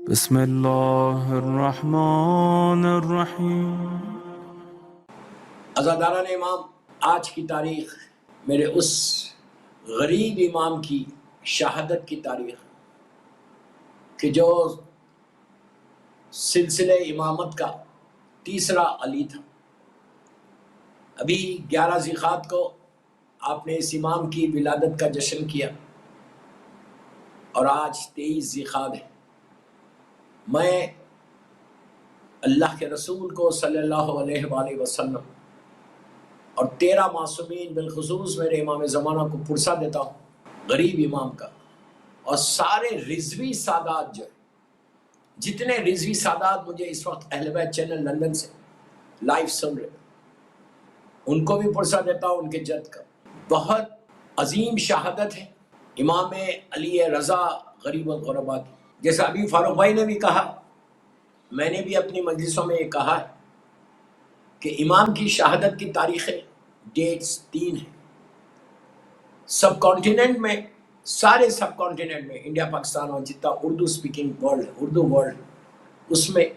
بسم اللہ الرحمن الرحیم۔ عزاداران امام، آج کی تاریخ میرے اس غریب امام کی شہادت کی تاریخ کہ جو سلسلے امامت کا تیسرا علی تھا۔ ابھی 11 ذیقعدہ کو آپ نے اس امام کی ولادت کا جشن کیا اور آج 23 ذیقعدہ ہے۔ میں اللہ کے رسول کو صلی اللہ علیہ وآلہ وسلم اور 13 معصومین بالخصوص میرے امام زمانہ کو پرسہ دیتا ہوں غریب امام کا، اور سارے رضوی سادات جو جتنے رضوی سادات مجھے اس وقت اہل بیت چینل لندن سے لائیو سن رہے ان کو بھی پرسہ دیتا ہوں، ان کے جد کا۔ بہت عظیم شہادت ہے امام علی رضا غریب الغرباء کی۔ جیسا ابھی فاروق بھائی نے بھی کہا، میں نے بھی اپنی مجلسوں میں یہ کہا ہے کہ امام کی شہادت کی تاریخیں ڈیٹس 3 ہیں۔ سب کانٹیننٹ میں، سارے سب کانٹیننٹ میں، انڈیا پاکستان اور جتنا Urdu speaking world, Urdu world, اس میں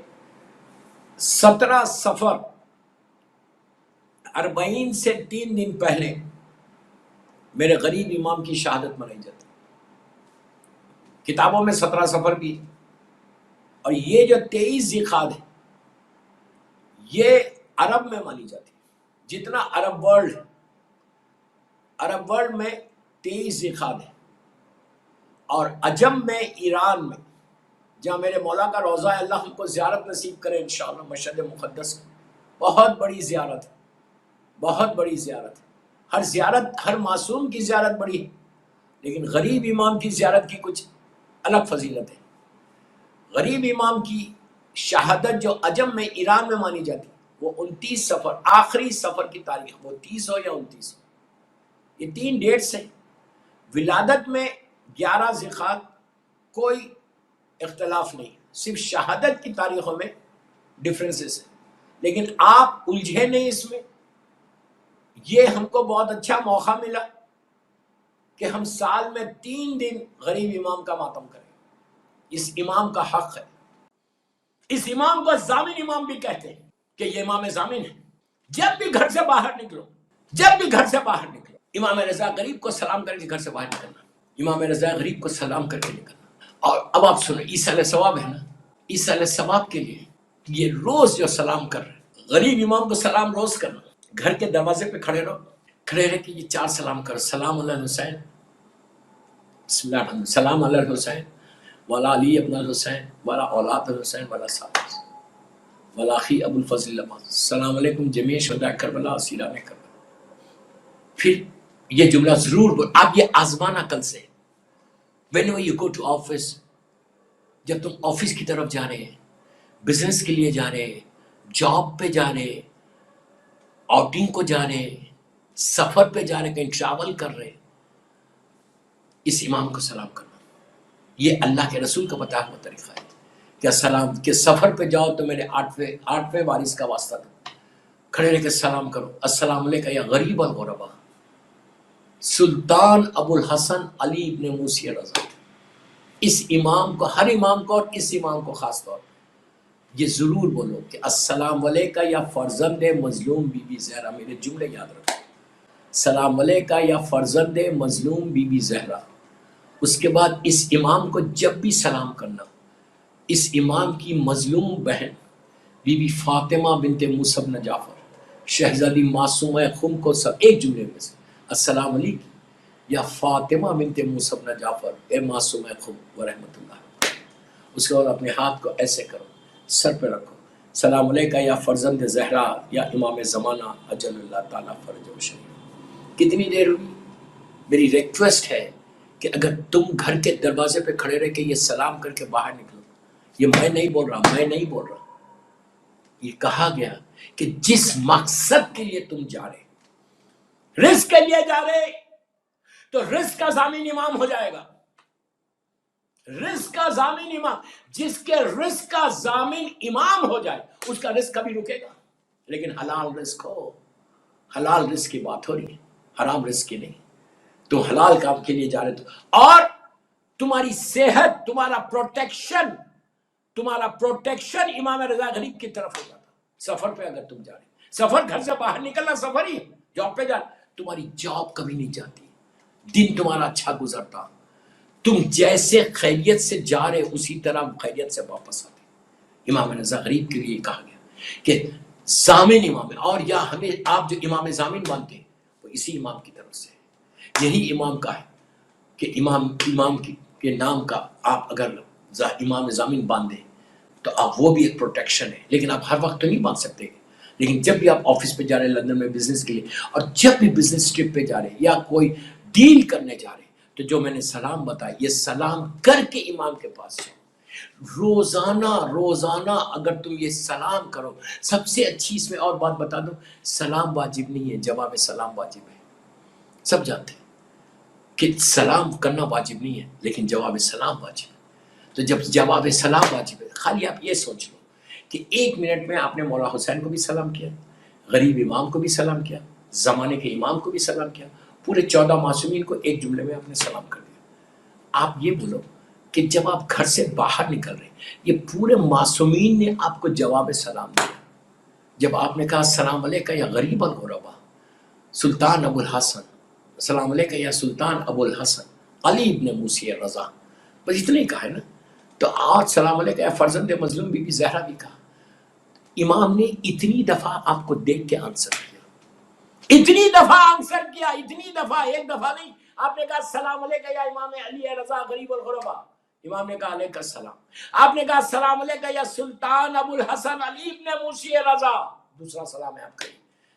17 سفر 40 سے 3 دن پہلے میرے غریب امام کی شہادت منائی جاتی۔ کتابوں میں 17 سفر بھی، اور یہ جو 23 ذیقعدہ ہے یہ عرب میں مانی جاتی ہے۔ جتنا عرب ورلڈ میں 23 ذیقعدہ ہے، اور عجم میں، ایران میں، جہاں میرے مولا کا روضہ ہے، اللہ ہم کو زیارت نصیب کرے انشاءاللہ، مشہد مقدس، بہت بڑی زیارت ہے، بہت بڑی زیارت ہے۔ ہر زیارت، ہر معصوم کی زیارت بڑی ہے، لیکن غریب امام کی زیارت کی کچھ الگ فضیلت ہے۔ غریب امام کی شہادت جو عجم میں، ایران میں مانی جاتی ہے، وہ 29 سفر، آخری سفر کی تاریخ، وہ 30 ہو یا 29 ہو، یہ 3 ڈیٹس ہیں۔ ولادت میں 11 ذیقعدہ کوئی اختلاف نہیں، صرف شہادت کی تاریخوں میں ڈفرینسز ہیں، لیکن آپ الجھے نہیں اس میں۔ یہ ہم کو بہت اچھا موقع ملا کہ ہم سال میں 3 دن غریب امام کا ماتم کریں۔ اس امام کا حق ہے۔ اس امام کو ضامن امام بھی کہتے ہیں کہ یہ امام ضامن ہے۔ جب بھی گھر سے باہر نکلو، جب بھی گھر سے باہر نکلو، امام رضا غریب کو سلام کر کے گھر سے باہر نکلنا، امام رضا غریب کو سلام کر کے نکلنا۔ اور اب آپ سنو، عیسیٰ علیہ ثواب ہے نا، عیسیٰ علیہ ثواب کے لیے یہ روز جو سلام کر رہے، غریب امام کو سلام روز کرنا، گھر کے دروازے پہ کھڑے رہو، کھڑے رہ کے یہ 4 سلام کرو۔ سلام علی الحسین، بسم اللہ الرحمن، سلام علی الحسین والا علی ابن الحسین والا اولاد الحسین والا صاحب والا اخی ابو الفضل عباس، السلام علیکم جمیع شہداء کربلا اسیران کربلا۔ پھر یہ جملہ ضرور بول، آپ یہ آزمانا کل سے۔ whenever you go to office، جب تم آفس کی طرف جا رہے ہیں، بزنس کے لیے جا رہے ہیں، جاب پہ جا رہے ہیں، آؤٹنگ کو جا رہے ہیں، سفر پہ جا رہے ہیں، کہیں ٹریول کر رہے ہیں، اس امام کو سلام کرنا۔ یہ اللہ کے رسول کا بتایا ہوا طریقہ ہے کہ سلام، کہ سفر پہ جاؤ تو میرے 8ویں وارث کا واسطہ دو، کھڑے رہ کے سلام کرو، السلام علیکم یا غریب الغرباء سلطان ابو الحسن علی ابن موسی رضا۔ اس امام کو، ہر امام کو، اور اس امام کو خاص طور پر یہ ضرور بولو کہ السلام علیکم یا فرزند مظلوم بی بی زہرا۔ میرے جملے یاد رکھو، سلام علیکم یا فرزند مظلوم بی بی زہرا۔ اس کے بعد اس امام کو جب بھی سلام کرنا، اس امام کی مظلوم بہن بی بی فاطمہ بنت موسی بن جعفر، شہزادی معصومہ خم کو سب ایک جملے میں سے السلام علیکم یا فاطمہ بنت موسی بن جعفر اے معصومہ خم ورحمۃ اللہ۔ اس کے بعد اپنے ہاتھ کو ایسے کرو، سر پہ رکھو، سلام علیکم یا فرزند زہرا یا امام زمانہ اجل اللہ تعالیٰ فرجہ شریف۔ کتنی دیر ہوئی؟ میری ریکویسٹ ہے کہ اگر تم گھر کے دروازے پہ کھڑے رہ کے یہ سلام کر کے باہر نکلو، یہ میں نہیں بول رہا، یہ کہا گیا کہ جس مقصد کے لیے تم جا رہے، رزق کے لیے جا رہے، تو رزق کا ضامن امام ہو جائے گا۔ رزق کا ضامن امام، جس کے رزق کا ضامن امام ہو جائے اس کا رزق کبھی رکے گا۔ لیکن حلال رزق ہو، حلال رزق کی بات ہو رہی ہے، حرام رزق کی نہیں۔ تو حلال کام کے لیے جا رہے تو، اور تمہاری صحت، تمہارا پروٹیکشن تمہارا پروٹیکشن امام رضا غریب کی طرف ہو جاتا. سفر پہ اگر تم جا رہے, سفر گھر سے باہر نکلنا سفر ہی, جاب پہ جا, تمہاری جاب کبھی نہیں جاتی, دن تمہارا اچھا گزرتا, تم جیسے خیریت سے جا رہے اسی طرح خیریت سے واپس آتے. امام رضا غریب کے لیے کہا گیا کہ ضامن امام ہے, اور یا ہمیں آپ جو امام ضامن مانتے ہیں وہ اسی امام کی طرف سے ہے. یہی امام کا ہے کہ امام کے نام کا آپ اگر امام ضامن باندھیں تو آپ وہ بھی ایک پروٹیکشن ہے. لیکن آپ ہر وقت تو نہیں باندھ سکتے, لیکن جب بھی آپ آفس پہ جا رہے ہیں لندن میں بزنس کے لیے, اور جب بھی بزنس ٹرپ پہ جا رہے ہیں یا کوئی ڈیل کرنے جا رہے ہیں, تو جو میں نے سلام بتایا یہ سلام کر کے امام کے پاس جاؤ. روزانہ اگر تم یہ سلام کرو, سب سے اچھی اس میں اور بات بتا دوں, سلام واجب نہیں ہے, جواب سلام واجب ہے. سب جانتے ہیں کہ سلام کرنا واجب نہیں ہے, لیکن جواب سلام واجب ہے. تو جب جواب سلام واجب ہے, خالی آپ یہ سوچ لو کہ 1 منٹ میں آپ نے مولا حسین کو بھی سلام کیا, غریب امام کو بھی سلام کیا, زمانے کے امام کو بھی سلام کیا, پورے 14 معصومین کو ایک جملے میں آپ نے سلام کر دیا. آپ یہ بولو کہ جب آپ گھر سے باہر نکل رہے, یہ پورے معصومین نے آپ کو جواب سلام دیا. جب آپ نے کہا السلام علیکہ یا غریب الغربا سلطان ابو الحسن, السلام علیکہ یا سلطان ابو الحسن علی ابن موسی رضا, بس اتنے ہی کہا ہے نا. تو آج السلام علیکہ یا فرزند مظلوم بی بی زہرا بھی کہا. امام نے اتنی دفعہ آپ کو دیکھ کے آنسر کیا, اتنی دفعہ آنسر کیا, اتنی دفعہ, ایک دفعہ نہیں. آپ نے کہا السلام علیکہ یا امام علی رضا غریب الغربا, امام نے کہا علیکہ السلام. آپ نے کہا السلام علیکہ یا سلطان ابو الحسن علی ابن موسی رضا, دوسرا سلام ہے آپ کا.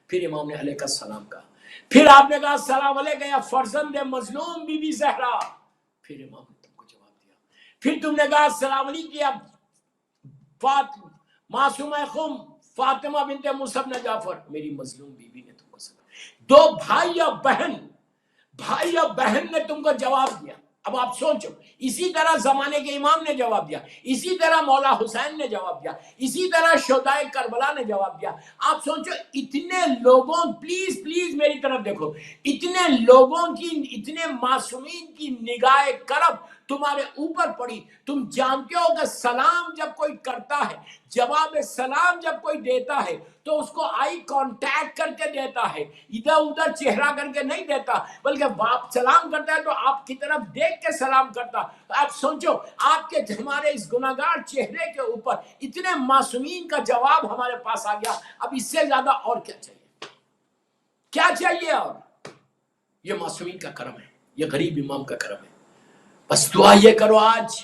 پھر امام نے علیکہ السلام کہا. پھر آپ نے کہا السلام علیکہ یا فرزند مظلوم بی بی زہرا, پھر امام نے تم کو جواب دیا. پھر تم نے کہا السلام علیکہ یا معصومہ خم فاطمہ بنت موسی بن جعفر, میری مظلوم بیوی نے تم کو سلام. 2 بھائی اور بہن نے تم کو جواب دیا. اب آپ سوچو, اسی طرح زمانے کے امام نے جواب دیا, اسی طرح مولا حسین نے جواب دیا, اسی طرح شہدائے کربلا نے جواب دیا. آپ سوچو اتنے لوگوں, پلیز میری طرف دیکھو, اتنے لوگوں کی, اتنے معصومین کی نگاہ کرم تمہارے اوپر پڑی. تم جانتے ہو کہ سلام جب کوئی کرتا ہے, جواب سلام جب کوئی دیتا ہے تو اس کو آئی کانٹیکٹ کر کے دیتا ہے, ادھر ادھر چہرہ کر کے نہیں دیتا, بلکہ باپ سلام کرتا ہے تو آپ کی طرف دیکھ کے سلام کرتا. آپ سوچو آپ کے ہمارے اس گناہگار چہرے کے اوپر اتنے معصومین کا جواب ہمارے پاس آ گیا. اب اس سے زیادہ اور کیا چاہیے, کیا چاہیے؟ اور یہ معصومین کا کرم ہے, یہ غریب امام کا کرم ہے. بس دعا یہ کرو آج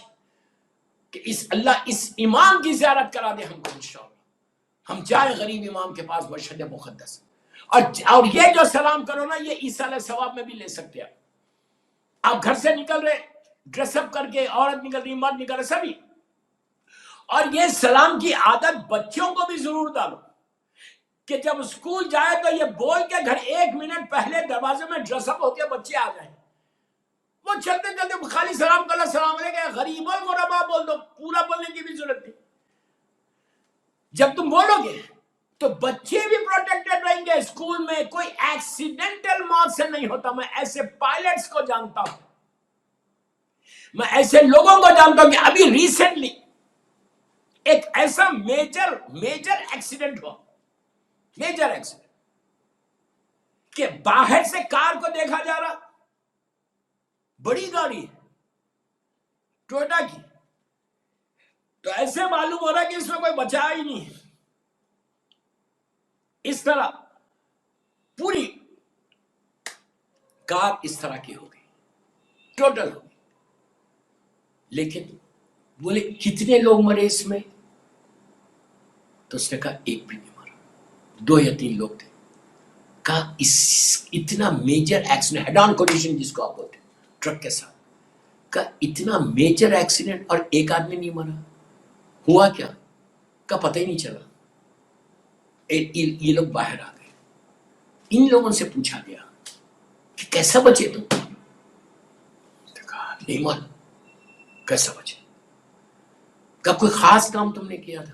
کہ اللہ اس امام کی زیارت کرا دے ہم کو انشاءاللہ, ہم جائیں غریب امام کے پاس مشہد مقدس. اور یہ جو سلام کرو نا, یہ ایصال ثواب میں بھی لے سکتے ہیں. آپ گھر سے نکل رہے ڈریس اپ کر کے, عورت نکل رہی, مرد نکل رہے, سبھی. اور یہ سلام کی عادت بچوں کو بھی ضرور ڈالو کہ جب اسکول جائے تو یہ بول کے گھر 1 منٹ پہلے دروازے میں ڈریس اپ ہو کے بچے آ جائیں. وہ چلتے خالی سلام کر, السلام علیکم غریب الغربا بول دو, پورا بولنے کی بھی ضرورت نہیں. جب تم بولو گے تو بچے بھی پروٹیکٹڈ رہیں گے. اسکول میں کوئی ایکسیڈنٹل موت سے نہیں ہوتا. میں ایسے پائلٹس کو جانتا ہوں, میں ایسے لوگوں کو جانتا ہوں کہ ابھی ریسنٹلی ایک ایسا میجر ایکسیڈنٹ ہوا, میجر ایکسیڈنٹ, کہ باہر سے کار کو دیکھا جا رہا, بڑی گاڑی ٹویوٹا کی, تو ایسے معلوم ہو رہا ہے کہ اس میں کوئی بچا ہی نہیں. اس طرح پوری کار اس طرح کی ہوگی, ٹوٹل ہوگی. لیکن بولے کتنے لوگ مرے اس میں, تو اس نے کہا ایک بھی نہیں مرا, 2 یا 3 لوگ تھے. کہا اتنا میجر ایکسیڈنٹ, ہیڈ آن کولیشن جس کو آپ بولتے ہیں, ٹرک کے ساتھ, کہا اتنا میجر ایکسیڈنٹ اور ایک آدمی نہیں مرا, ہوا کیا؟ کا پتہ ہی نہیں چلا. یہ لوگ باہر آ گئے, ان لوگوں سے پوچھا گیا کہ کیسا بچے تم؟ کہا نہیں مان, کیسا بچے؟ کہا کوئی خاص کام تم نے کیا تھا؟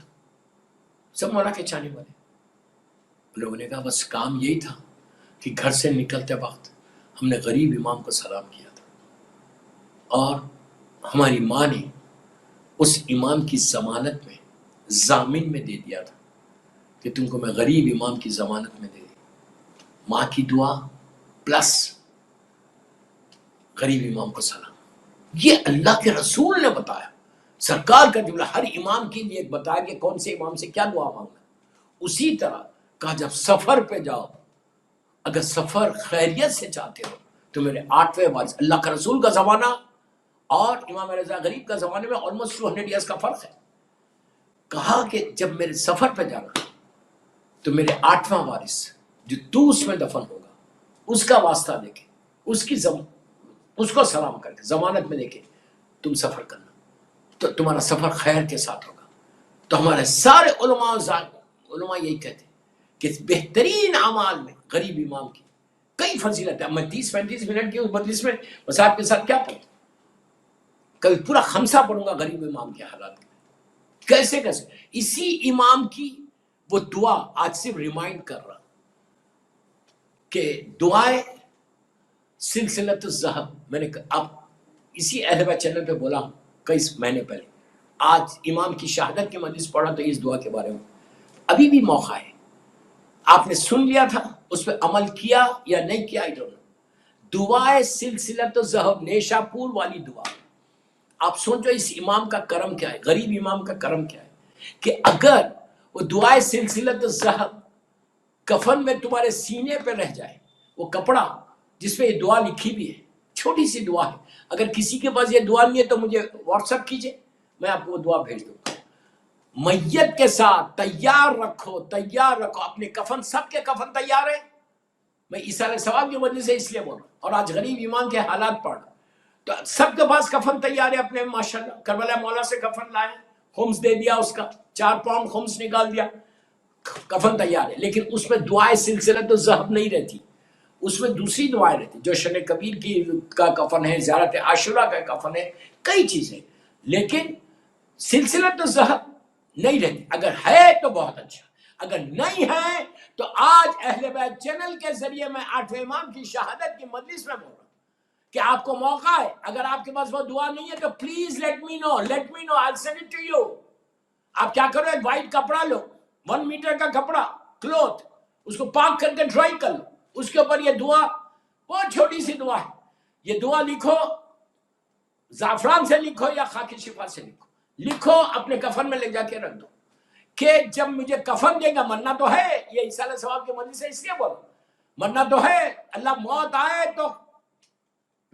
سب مولا کے چاہنے والے. لوگوں نے کہا بس کام یہی تھا کہ گھر سے نکلتے وقت ہم نے غریب امام کو سلام کیا تھا, اور ہماری ماں نے اس امام کی ضمانت میں، ضامن میں دے دیا تھا کہ تم کو میں غریب امام کی ضمانت میں دے دی، ماں کی دعا پلس غریب امام کو سلام۔ یہ اللہ کے رسول نے بتایا، سرکار کا جملہ، ہر امام کے لیے بتایا کہ کون سے امام سے کیا دعا مانگنا۔ اسی طرح کہا جب سفر پہ جاؤ، اگر سفر خیریت سے چاہتے ہو تو میرے 8ویں وارث، اللہ کا رسول کا زمانہ اور امام رضا غریب کا زمانے میں آلموسٹ 200 ایئرس کا فرق ہے۔ کہا کہ جب میرے سفر پہ جانا تو میرے 8واں وارث جو توس میں دفن ہوگا اس کا واسطہ دے کے اس کو سلام کر کے ضمانت میں دے کے تم سفر کرنا تو تمہارا سفر خیر کے ساتھ ہوگا۔ تو ہمارے سارے علماء یہی کہتے ہیں کہ بہترین اعمال میں غریب امام کی کئی فضیلت ہے۔ میں 30-35 منٹ کی اس مجلس میں وسائل کے ساتھ کیا پڑھوں، کبھی پورا خمسہ پڑھوں گا غریب امام کے حالات میں کیسے اسی امام کی وہ دعا آج صرف ریمائنڈ کر رہا کہ دعائیں سلسلۃ الذہب، میں نے اب اسی اہل بیت چینل پہ بولا کئی مہینے پہلے، آج امام کی شہادت کی مجلس پڑھا تو اس دعا کے بارے میں ابھی بھی موقع ہے، آپ نے سن لیا تھا، اس پہ عمل کیا یا نہیں کیا، دعائے سلسلۃ الذہب، نیشا پور والی دعا۔ آپ سوچو اس امام کا کرم کیا ہے، غریب امام کا کرم کیا ہے کہ اگر وہ دعائے سلسلۃ الذہب کفن میں تمہارے سینے پہ رہ جائے، وہ کپڑا جس پہ یہ دعا لکھی بھی ہے، چھوٹی سی دعا ہے، اگر کسی کے پاس یہ دعا نہیں ہے تو مجھے واٹس ایپ کیجئے، میں آپ کو وہ دعا بھیج دوں گا۔ میت کے ساتھ تیار رکھو اپنے کفن، سب کے کفن تیار ہیں، میں عیسیٰ علیہ السلام کی وجہ سے اس لیے بول رہا ہوں، اور آج غریب ایمان کے حالات پڑھ تو سب کے پاس کفن تیار ہے اپنے، ماشاءاللہ کربلا مولا سے کفن لائے، خمس دے دیا، اس کا 4 پاؤنڈ خمس نکال دیا، کفن تیار ہے، لیکن اس میں دعائیں سلسلۃ الذہب نہیں رہتی، اس میں دوسری دعائیں رہتی، جو شن کبیر کی کا کفن ہے، زیارت عاشورہ کا کفن ہے، کئی چیزیں، لیکن سلسلۃ الذہب نہیں رہتی۔ اگر ہے تو بہت اچھا، اگر نہیں ہے تو آج اہل بیت چینل کے ذریعے میں 8ویں امام کی شہادت کی مجلس میں بول رہا ہوں کہ آپ کو موقع ہے، اگر آپ کے پاس وہ دعا نہیں ہے تو please let me know I'll send it to you۔ آپ کیا کرو، ایک وائٹ کپڑا لو، 1 میٹر کا کپڑا، کلوتھ، اس کو پاک کر کے ڈرائی کر لو، اس کے اوپر یہ دعا، بہت چھوٹی سی دعا ہے، یہ دعا لکھو، زعفران سے لکھو یا خاک شفا سے لکھو، اپنے کفن میں لے جا کے رکھ دو کہ جب مجھے کفن دے گا، مرنا تو ہے، یہ عیسیٰ علیہ السلام کے مجلس سے اس لیے بولو، مرنا تو ہے، اللہ موت آئے تو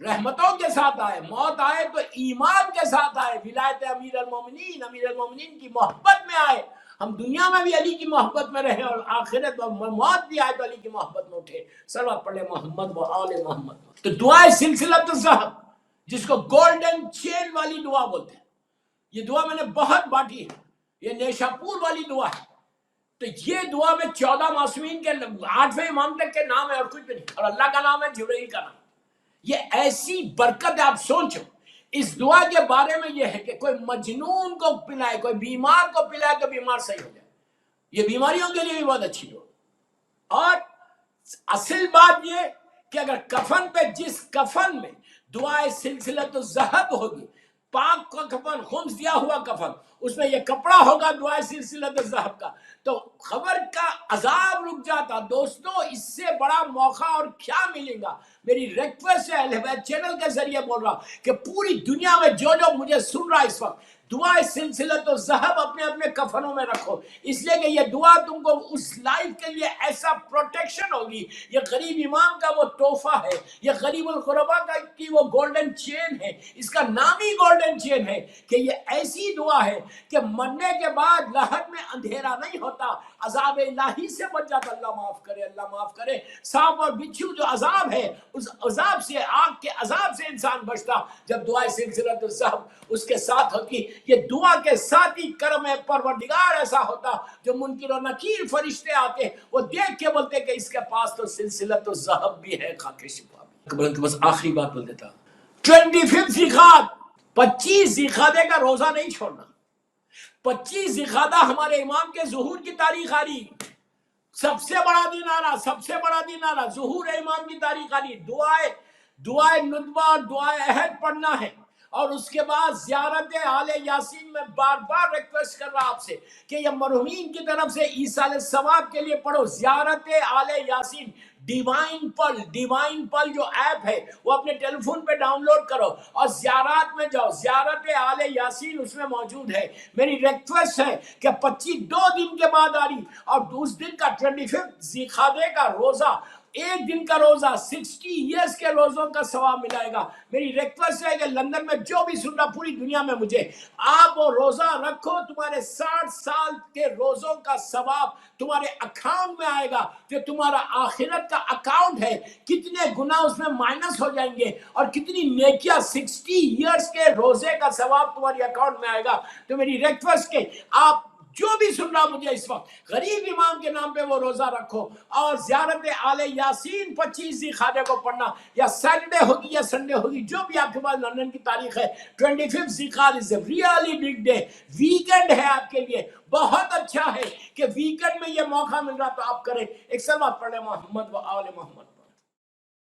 رحمتوں کے ساتھ آئے، موت آئے تو ایمان کے ساتھ آئے، ولایت امیر المومنین کی محبت میں آئے، ہم دنیا میں بھی علی کی محبت میں رہے اور آخرت میں موت بھی آئے تو علی کی محبت میں اٹھے، صلوات پڑھے محمد و آل محمد۔ تو دعائے سلسلۃ الذہب جس کو گولڈن چین والی دعا بولتے ہیں، یہ دعا میں نے بہت بانٹی ہے، یہ نیشا پور والی دعا ہے، تو یہ دعا میں 14 معصومین کے 8ویں امام تک کے نام ہے اور کچھ بھی نہیں، اور اللہ کا نام ہے، جبرائیل کا نام، یہ ایسی برکت ہے۔ آپ سوچو اس دعا کے بارے میں یہ ہے کہ کوئی مجنون کو پلائے، کوئی بیمار کو پلائے تو بیمار صحیح ہو جائے، یہ بیماریوں کے لیے بھی بہت اچھی دعا۔ اور اصل بات یہ کہ اگر کفن پہ، جس کفن میں دعائے سلسلۃ الذہب ہوگی، پاک کا کفن، خمس دیا ہوا کفن، اس میں یہ کپڑا ہوگا دعائے سلسلۃ الذہب کا، تو خبر کا عذاب رک جاتا۔ دوستو اس سے بڑا موقع اور کیا ملے گا؟ میری ریکویسٹ ہے، اہل بیت چینل کے ذریعے بول رہا کہ پوری دنیا میں جو مجھے سن رہا اس وقت، دعائے سلسلۃ الذہب اپنے اپنے کفنوں میں رکھو، اس لیے کہ یہ دعا تم کو اس لائف کے لیے ایسا پروٹیکشن ہوگی۔ یہ غریب امام کا وہ تحفہ ہے، یہ غریب الغربا کی وہ گولڈن چین ہے، اس کا نام ہی گولڈن چین ہے کہ یہ ایسی دعا ہے کہ مرنے کے بعد لحد میں اندھیرا نہیں ہوتا، عذاب الہی سے بچ جاتا۔ اللہ معاف کرے، اللہ معاف کرے۔ سانپ اور بچھو جو عذاب ہے، اس عذاب سے، آگ کے عذاب سے انسان بچتا جب دعائے سلسلۃ الذہب اس کے ساتھ ہوتی۔ یہ دعا کے ساتھ ہی کرم پروردگار ایسا ہوتا جو منکر و نکیر فرشتے آتے، وہ دیکھ کے بولتے کہ اس کے پاس تو سلسلۃ الذہب بھی ہے، خاک شفا بھی۔ بس آخری بات بول دیتا، 25 ذیقعدہ، 25 ذیقعدے کا روزہ نہیں چھوڑنا۔ 25 ذیقعدہ ہمارے امام کے ظہور کی تاریخ آ رہی، سب سے بڑا دن آ رہا، سب سے بڑا دن آ رہا، ظہور امام کی تاریخ آ رہی۔ دعائے ندبہ اور دعائے عہد پڑھنا ہے، اور اس کے بعد زیارت آل یاسین میں بار بار ریکویسٹ کر رہا آپ سے کہ یہ مرحومین کی طرف سے ایصال ثواب کے لیے پڑھو زیارت آل یاسین. ڈیوائن پل جو ایپ ہے وہ اپنے ٹیلی فون پہ ڈاؤن لوڈ کرو اور زیارات میں جاؤ. زیارت آل یاسین اس میں موجود ہے. میری ریکویسٹ ہے کہ 2 دن کے بعد آ رہی اور اس دن کا 25 ذی القعدہ کا روزہ، ایک دن کا روزہ 60 ایئرس کے روزوں کا ثواب ملائے گا. میری ریکویسٹ ہے کہ لندن میں جو بھی سن رہا پوری دنیا میں مجھے، آپ وہ روزہ رکھو، تمہارے 60 سال کے روزوں کا ثواب تمہارے اکاؤنٹ میں آئے گا. کہ تمہارا آخرت کا اکاؤنٹ ہے، کتنے گناہ اس میں مائنس ہو جائیں گے اور کتنی نیکیاں 60 ایئرس کے روزے کا ثواب تمہاری اکاؤنٹ میں آئے گا. تو میری ریکویسٹ کہ آپ جو بھی سن رہا مجھے اس وقت، غریب امام کے نام پہ وہ روزہ رکھو اور زیارت آل یاسین 25 ذی القعدہ کو پڑھنا، یا سیٹرڈے ہوگی یا سنڈے ہوگی، جو بھی آپ کے پاس لندن کی تاریخ ہے. 25 ذی القعدہ is a really big day. Weekend ہے آپ کے لیے، بہت اچھا ہے کہ ویکینڈ میں یہ موقع مل رہا تو آپ کریں. ایک سلوات پڑھ لیں محمد و آل محمد.